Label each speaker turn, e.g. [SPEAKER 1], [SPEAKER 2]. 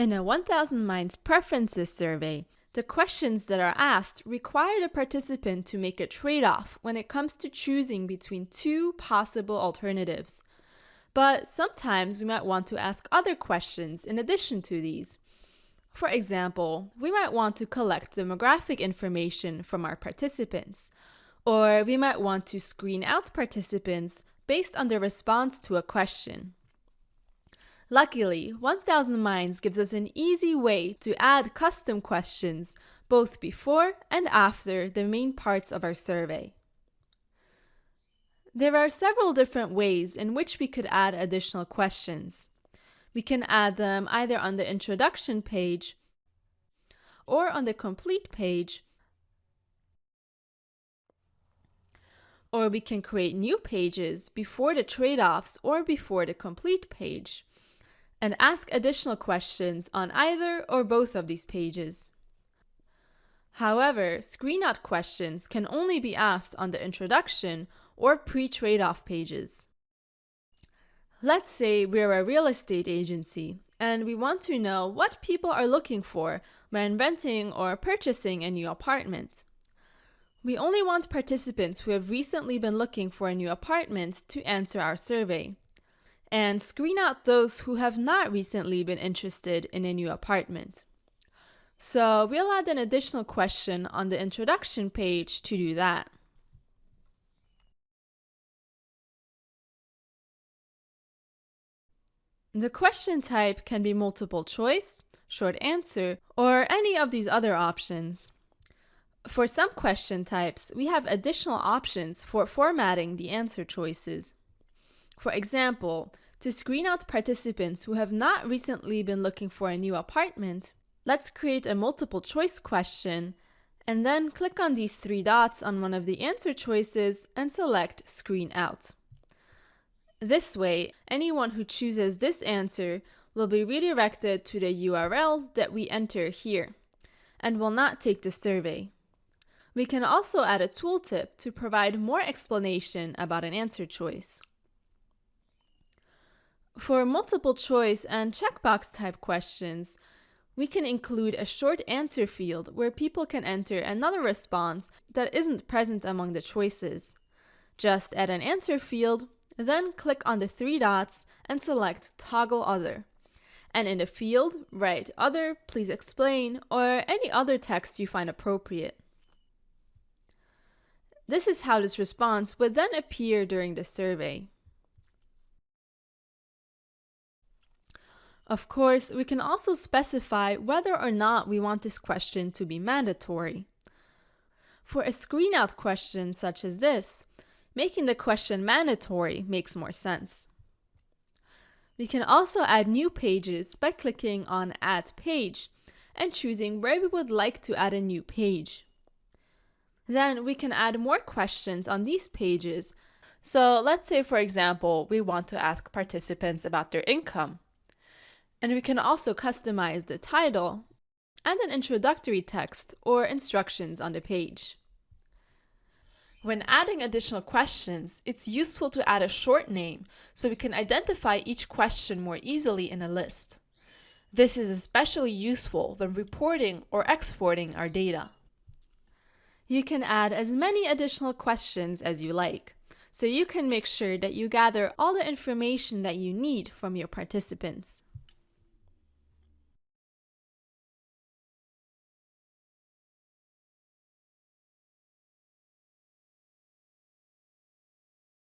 [SPEAKER 1] In a 1000 Minds preferences survey, the questions that are asked require the participant to make a trade-off when it comes to choosing between two possible alternatives. But sometimes we might want to ask other questions in addition to these. For example, we might want to collect demographic information from our participants, or we might want to screen out participants based on their response to a question. Luckily, 1000 Minds gives us an easy way to add custom questions both before and after the main parts of our survey. There are several different ways in which we could add additional questions. We can add them either on the introduction page or on the complete page, or we can create new pages before the trade-offs or before the complete page, and ask additional questions on either or both of these pages. However, screen out questions can only be asked on the introduction or pre-trade-off pages. Let's say we're a real estate agency and we want to know what people are looking for when renting or purchasing a new apartment. We only want participants who have recently been looking for a new apartment to answer our survey, and screen out those who have not recently been interested in a new apartment. So we'll add an additional question on the introduction page to do that. The question type can be multiple choice, short answer, or any of these other options. For some question types, we have additional options for formatting the answer choices. For example, to screen out participants who have not recently been looking for a new apartment, let's create a multiple choice question and then click on these three dots on one of the answer choices and select Screen Out. This way, anyone who chooses this answer will be redirected to the URL that we enter here and will not take the survey. We can also add a tooltip to provide more explanation about an answer choice. For multiple choice and checkbox type questions, we can include a short answer field where people can enter another response that isn't present among the choices. Just add an answer field, then click on the three dots and select Toggle Other. And in the field, write Other, Please Explain, or any other text you find appropriate. This is how this response would then appear during the survey. Of course, we can also specify whether or not we want this question to be mandatory. For a screen out question such as this, making the question mandatory makes more sense. We can also add new pages by clicking on Add Page and choosing where we would like to add a new page. Then we can add more questions on these pages. So let's say, for example, we want to ask participants about their income. And we can also customize the title and an introductory text or instructions on the page. When adding additional questions, it's useful to add a short name so we can identify each question more easily in a list. This is especially useful when reporting or exporting our data. You can add as many additional questions as you like, so you can make sure that you gather all the information that you need from your participants.